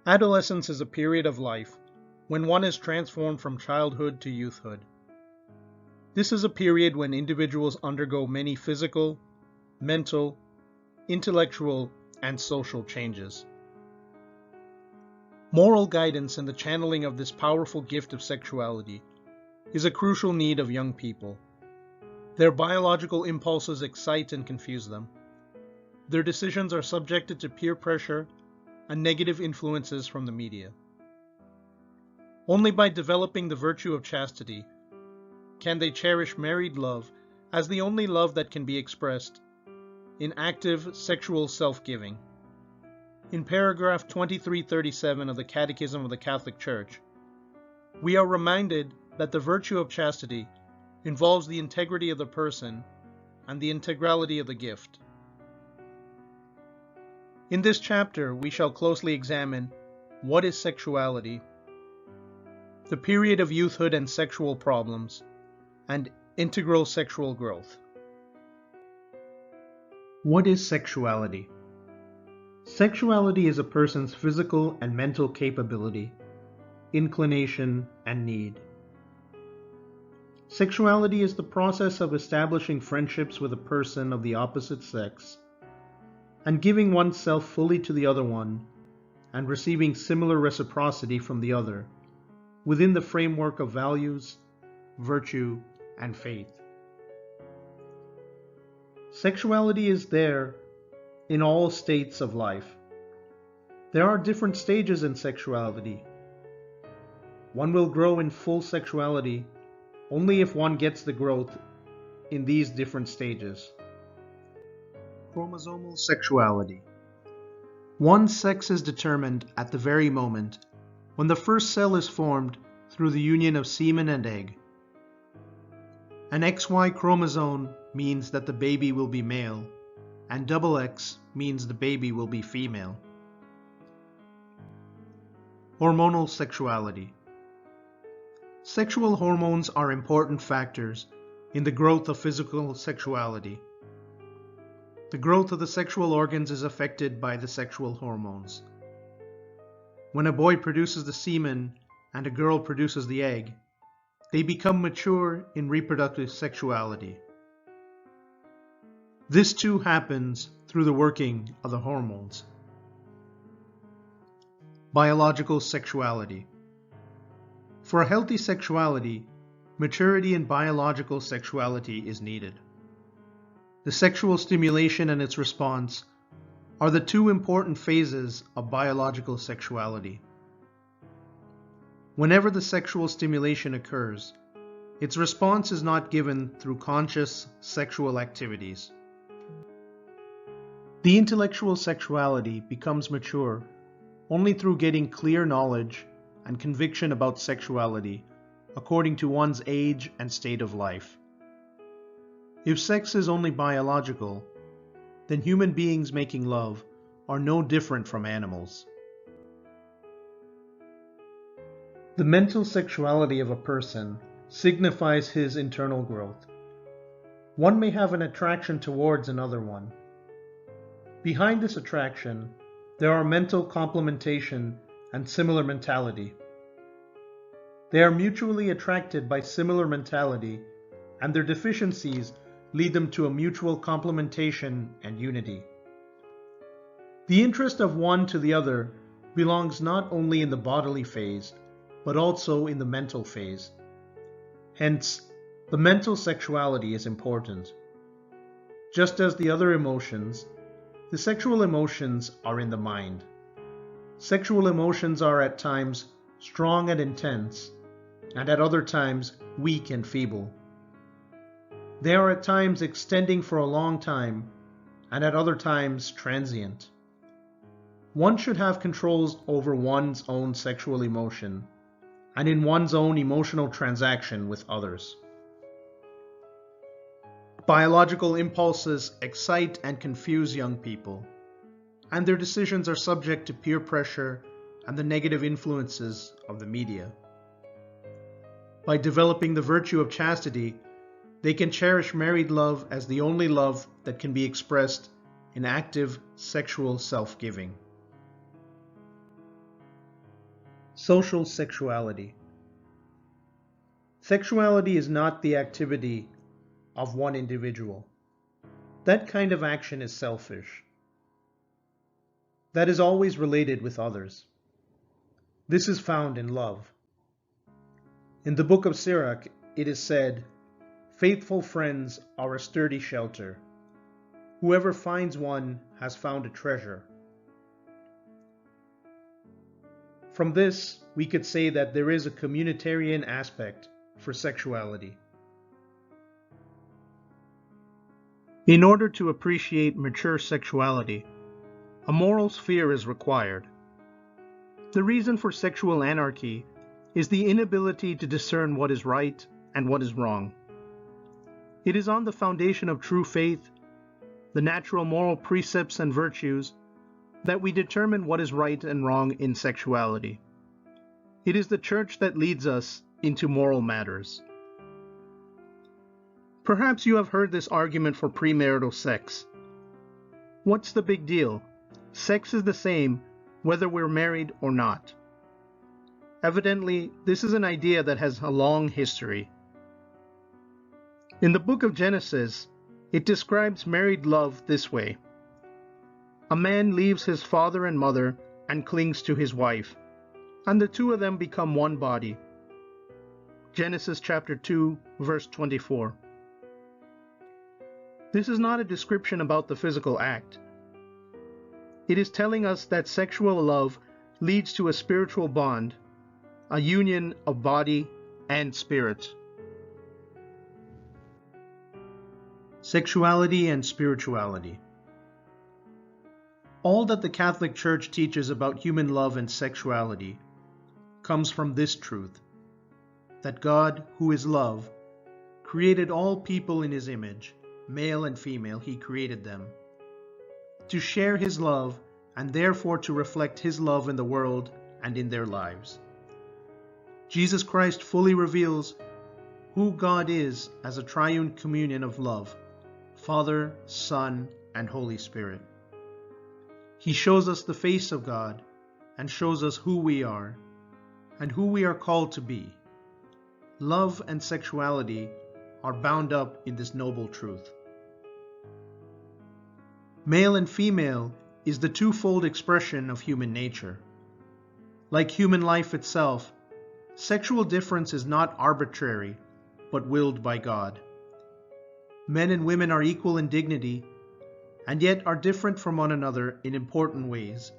Adolescence is a period of life when one is transformed from childhood to youthhood. This is a period when individuals undergo many physical, mental, intellectual, and social changes. Moral guidance and the channeling of this powerful gift of sexuality is a crucial need of young people. Their biological impulses excite and confuse them. Their decisions are subjected to peer pressure and negative influences from the media. Only by developing the virtue of chastity can they cherish married love as the only love that can be expressed in active sexual self-giving. In paragraph 2337 of the Catechism of the Catholic Church, we are reminded that the virtue of chastity involves the integrity of the person and the integrality of the gift. In this chapter, we shall closely examine what is sexuality, the period of youthhood and sexual problems, and integral sexual growth. What is sexuality? Sexuality is a person's physical and mental capability, inclination, and need. Sexuality is the process of establishing friendships with a person of the opposite sex and giving oneself fully to the other one and receiving similar reciprocity from the other within the framework of values, virtue, and faith. Sexuality is there in all states of life. There are different stages in sexuality. One will grow in full sexuality only if one gets the growth in these different stages. Chromosomal sexuality. One's sex is determined at the very moment when the first cell is formed through the union of semen and egg. An XY chromosome means that the baby will be male, and XX means the baby will be female. Hormonal sexuality. Sexual hormones are important factors in the growth of physical sexuality. The growth of the sexual organs is affected by the sexual hormones. When a boy produces the semen and a girl produces the egg, they become mature in reproductive sexuality. This too happens through the working of the hormones. Biological sexuality. For a healthy sexuality, maturity in biological sexuality is needed. The sexual stimulation and its response are the two important phases of biological sexuality. Whenever the sexual stimulation occurs, its response is not given through conscious sexual activities. The intellectual sexuality becomes mature only through getting clear knowledge and conviction about sexuality according to one's age and state of life. If sex is only biological, then human beings making love are no different from animals. The mental sexuality of a person signifies his internal growth. One may have an attraction towards another one. Behind this attraction, there are mental complementation and similar mentality. They are mutually attracted by similar mentality, and their deficiencies lead them to a mutual complementation and unity. The interest of one to the other belongs not only in the bodily phase, but also in the mental phase. Hence, the mental sexuality is important. Just as the other emotions, the sexual emotions are in the mind. Sexual emotions are at times strong and intense, and at other times weak and feeble. They are at times extending for a long time, and at other times transient. One should have controls over one's own sexual emotion, and in one's own emotional transaction with others. Biological impulses excite and confuse young people, and their decisions are subject to peer pressure and the negative influences of the media. By developing the virtue of chastity, they can cherish married love as the only love that can be expressed in active sexual self-giving. Social sexuality. Sexuality is not the activity of one individual. That kind of action is selfish. That is always related with others. This is found in love. In the book of Sirach, it is said, "Faithful friends are a sturdy shelter. Whoever finds one has found a treasure." From this, we could say that there is a communitarian aspect for sexuality. In order to appreciate mature sexuality, a moral sphere is required. The reason for sexual anarchy is the inability to discern what is right and what is wrong. It is on the foundation of true faith, the natural moral precepts and virtues, that we determine what is right and wrong in sexuality. It is the Church that leads us into moral matters. Perhaps you have heard this argument for premarital sex. What's the big deal? Sex is the same whether we're married or not. Evidently, this is an idea that has a long history. In the book of Genesis, it describes married love this way. A man leaves his father and mother and clings to his wife, and the two of them become one body. Genesis chapter 2, verse 24. This is not a description about the physical act. It is telling us that sexual love leads to a spiritual bond, a union of body and spirit. Sexuality and spirituality. All that the Catholic Church teaches about human love and sexuality comes from this truth, that God, who is love, created all people in His image, male and female, He created them, to share His love and therefore to reflect His love in the world and in their lives. Jesus Christ fully reveals who God is as a triune communion of love, Father, Son, and Holy Spirit. He shows us the face of God and shows us who we are and who we are called to be. Love and sexuality are bound up in this noble truth. Male and female is the twofold expression of human nature. Like human life itself, sexual difference is not arbitrary, but willed by God. Men and women are equal in dignity, and yet are different from one another in important ways,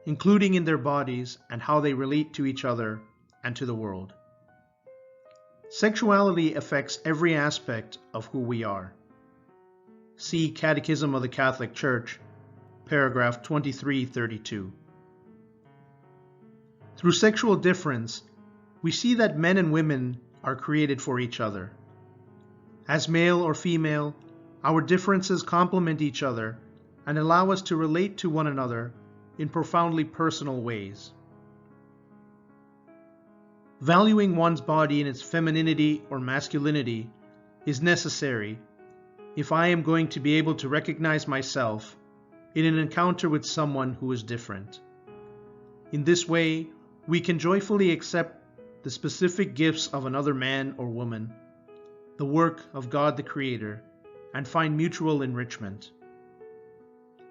including in their bodies and how they relate to each other and to the world. Sexuality affects every aspect of who we are. See Catechism of the Catholic Church, paragraph 2332. Through sexual difference, we see that men and women are created for each other. As male or female, our differences complement each other and allow us to relate to one another in profoundly personal ways. Valuing one's body in its femininity or masculinity is necessary if I am going to be able to recognize myself in an encounter with someone who is different. In this way, we can joyfully accept the specific gifts of another man or woman, the work of God the Creator, and find mutual enrichment.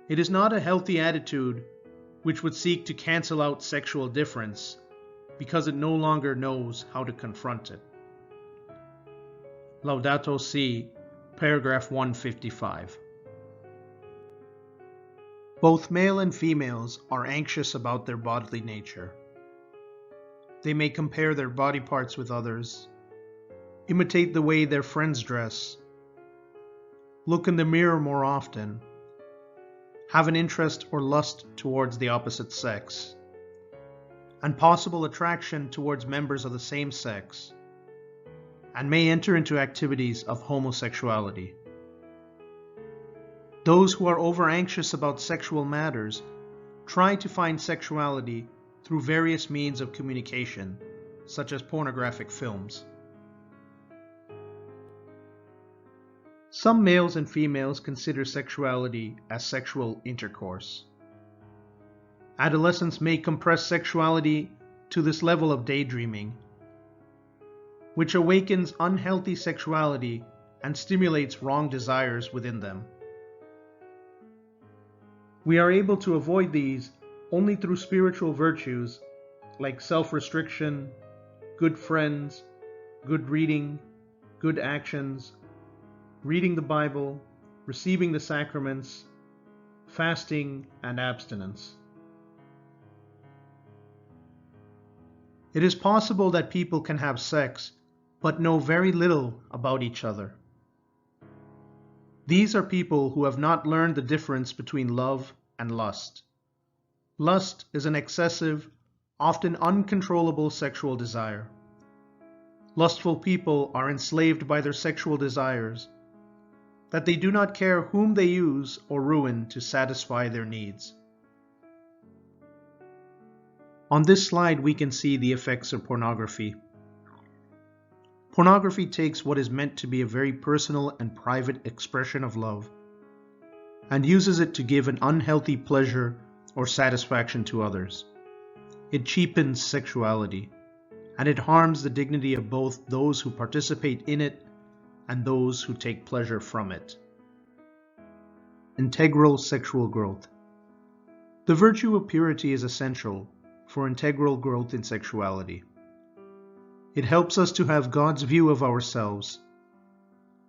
It is not a healthy attitude which would seek to cancel out sexual difference because it no longer knows how to confront it. Laudato Si, paragraph 155. Both male and females are anxious about their bodily nature. They may compare their body parts with others, imitate the way their friends dress, look in the mirror more often, have an interest or lust towards the opposite sex, and possible attraction towards members of the same sex, and may enter into activities of homosexuality. Those who are over-anxious about sexual matters try to find sexuality through various means of communication, such as pornographic films. Some males and females consider sexuality as sexual intercourse. Adolescents may compress sexuality to this level of daydreaming, which awakens unhealthy sexuality and stimulates wrong desires within them. We are able to avoid these only through spiritual virtues like self-restriction, good friends, good reading, good actions, reading the Bible, receiving the sacraments, fasting, and abstinence. It is possible that people can have sex but know very little about each other. These are people who have not learned the difference between love and lust. Lust is an excessive, often uncontrollable sexual desire. Lustful people are enslaved by their sexual desires, that they do not care whom they use or ruin to satisfy their needs. On this slide, we can see the effects of pornography. Pornography takes what is meant to be a very personal and private expression of love and uses it to give an unhealthy pleasure or satisfaction to others. It cheapens sexuality, and it harms the dignity of both those who participate in it and those who take pleasure from it. Integral sexual growth. The virtue of purity is essential for integral growth in sexuality. It helps us to have God's view of ourselves,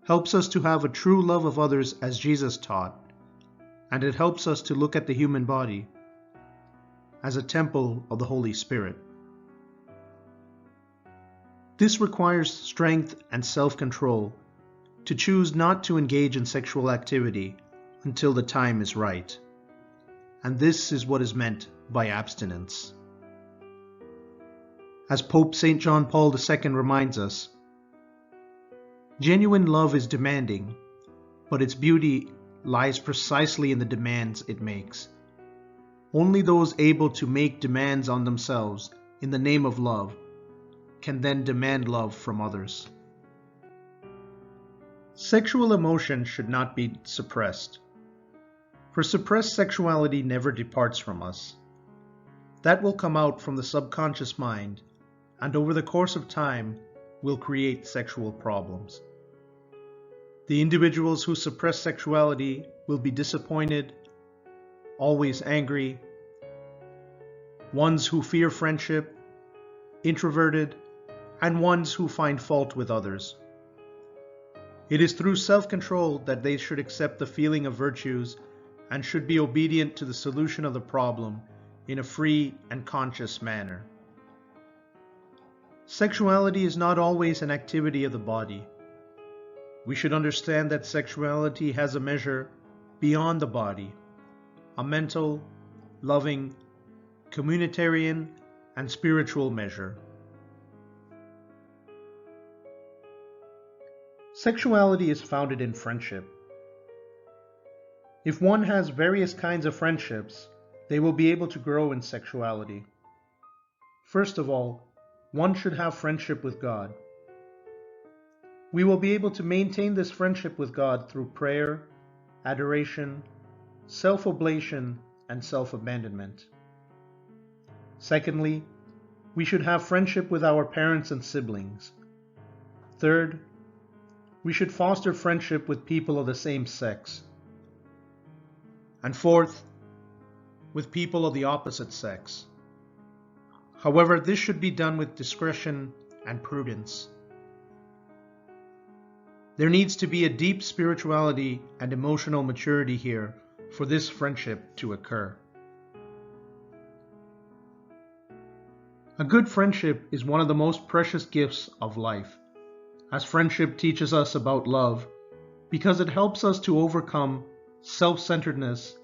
helps us to have a true love of others as Jesus taught, and it helps us to look at the human body as a temple of the Holy Spirit. This requires strength and self-control to choose not to engage in sexual activity until the time is right. And this is what is meant by abstinence. As Pope St. John Paul II reminds us, genuine love is demanding, but its beauty lies precisely in the demands it makes. Only those able to make demands on themselves in the name of love can then demand love from others. Sexual emotion should not be suppressed, for suppressed sexuality never departs from us. That will come out from the subconscious mind, and over the course of time will create sexual problems. The individuals who suppress sexuality will be disappointed, always angry, ones who fear friendship, introverted, and ones who find fault with others. It is through self-control that they should accept the feeling of virtues and should be obedient to the solution of the problem in a free and conscious manner. Sexuality is not always an activity of the body. We should understand that sexuality has a measure beyond the body, a mental, loving, communitarian, and spiritual measure. Sexuality is founded in friendship. If one has various kinds of friendships, they will be able to grow in sexuality. First of all, one should have friendship with God. We will be able to maintain this friendship with God through prayer, adoration, self-oblation, and self-abandonment. Secondly, we should have friendship with our parents and siblings. Third, we should foster friendship with people of the same sex. And fourth, with people of the opposite sex. However, this should be done with discretion and prudence. There needs to be a deep spirituality and emotional maturity here for this friendship to occur. A good friendship is one of the most precious gifts of life, as friendship teaches us about love because it helps us to overcome self-centeredness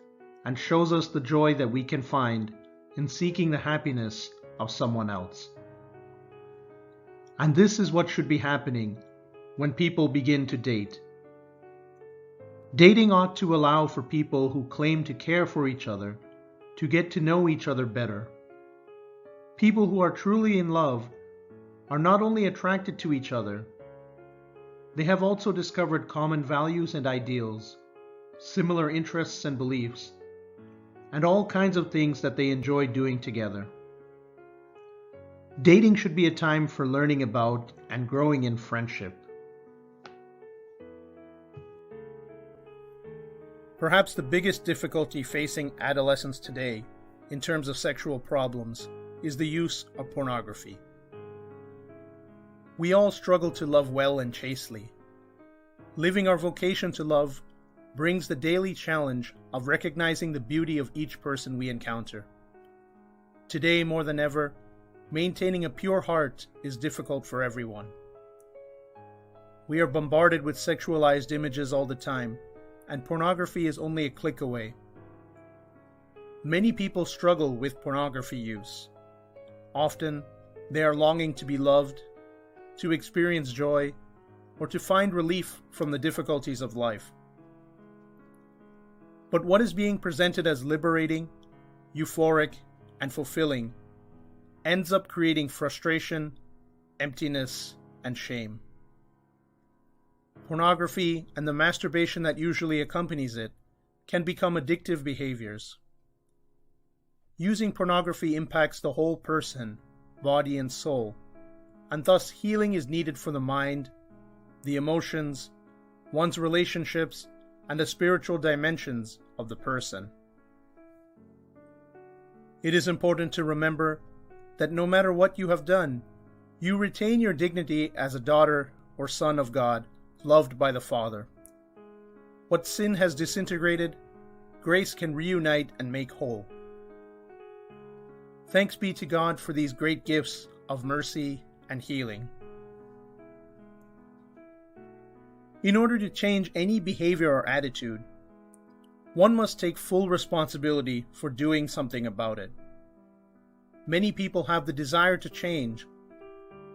and shows us the joy that we can find in seeking the happiness of someone else. And this is what should be happening when people begin to date. Dating ought to allow for people who claim to care for each other to get to know each other better. People who are truly in love are not only attracted to each other, they have also discovered common values and ideals, similar interests and beliefs, and all kinds of things that they enjoy doing together. Dating should be a time for learning about and growing in friendship. Perhaps the biggest difficulty facing adolescents today, in terms of sexual problems, is the use of pornography. We all struggle to love well and chastely. Living our vocation to love brings the daily challenge of recognizing the beauty of each person we encounter. Today, more than ever, maintaining a pure heart is difficult for everyone. We are bombarded with sexualized images all the time, and pornography is only a click away. Many people struggle with pornography use. Often, they are longing to be loved, to experience joy, or to find relief from the difficulties of life. But what is being presented as liberating, euphoric, and fulfilling ends up creating frustration, emptiness, and shame. Pornography and the masturbation that usually accompanies it can become addictive behaviors. Using pornography impacts the whole person, body, and soul, and thus healing is needed for the mind, the emotions, one's relationships, and the spiritual dimensions of the person. It is important to remember that no matter what you have done, you retain your dignity as a daughter or son of God, loved by the Father. What sin has disintegrated, grace can reunite and make whole. Thanks be to God for these great gifts of mercy and healing. In order to change any behavior or attitude, one must take full responsibility for doing something about it. Many people have the desire to change,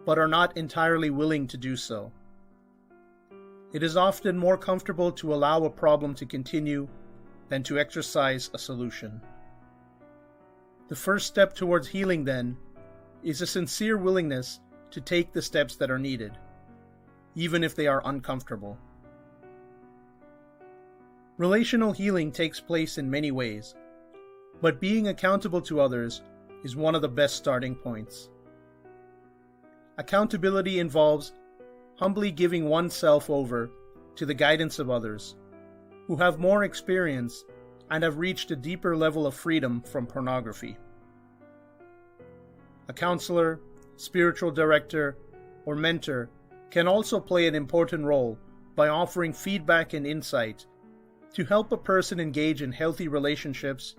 but are not entirely willing to do so. It is often more comfortable to allow a problem to continue than to exercise a solution. The first step towards healing, then, is a sincere willingness to take the steps that are needed, even if they are uncomfortable. Relational healing takes place in many ways, but being accountable to others is one of the best starting points. Accountability involves humbly giving oneself over to the guidance of others, who have more experience and have reached a deeper level of freedom from pornography. A counselor, spiritual director, or mentor can also play an important role by offering feedback and insight to help a person engage in healthy relationships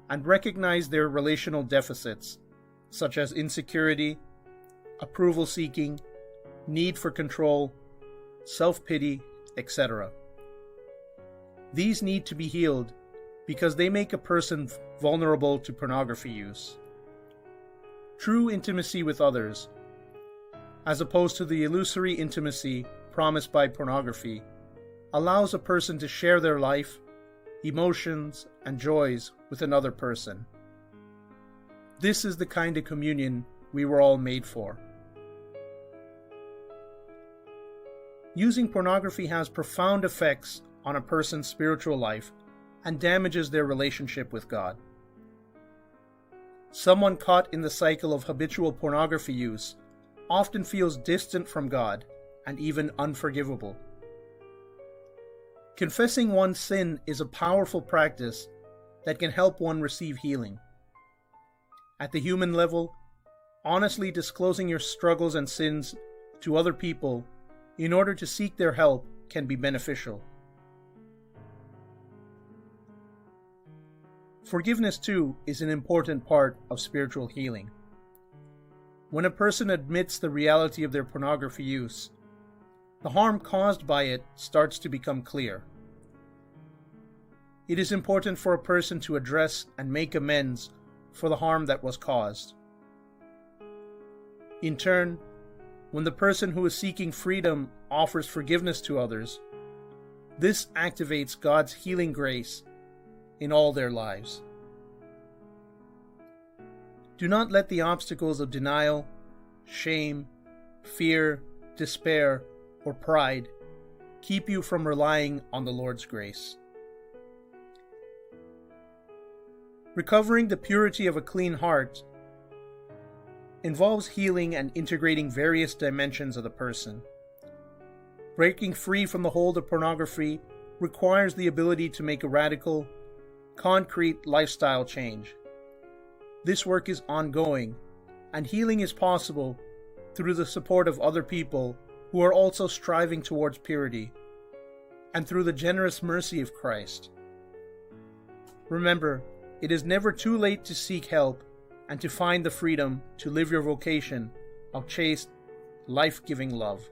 and recognize their relational deficits, such as insecurity, approval seeking, need for control, self-pity, etc. These need to be healed because they make a person vulnerable to pornography use. True intimacy with others, as opposed to the illusory intimacy promised by pornography, allows a person to share their life, emotions, and joys with another person. This is the kind of communion we were all made for. Using pornography has profound effects on a person's spiritual life and damages their relationship with God. Someone caught in the cycle of habitual pornography use often feels distant from God and even unforgivable. Confessing one's sin is a powerful practice that can help one receive healing. At the human level, honestly disclosing your struggles and sins to other people in order to seek their help can be beneficial. Forgiveness, too, is an important part of spiritual healing. When a person admits the reality of their pornography use, the harm caused by it starts to become clear. It is important for a person to address and make amends for the harm that was caused. In turn, when the person who is seeking freedom offers forgiveness to others, this activates God's healing grace in all their lives. Do not let the obstacles of denial, shame, fear, despair, or pride keep you from relying on the Lord's grace. Recovering the purity of a clean heart involves healing and integrating various dimensions of the person. Breaking free from the hold of pornography requires the ability to make a radical, concrete lifestyle change. This work is ongoing, and healing is possible through the support of other people who are also striving towards purity, and through the generous mercy of Christ. Remember, it is never too late to seek help and to find the freedom to live your vocation of chaste, life-giving love.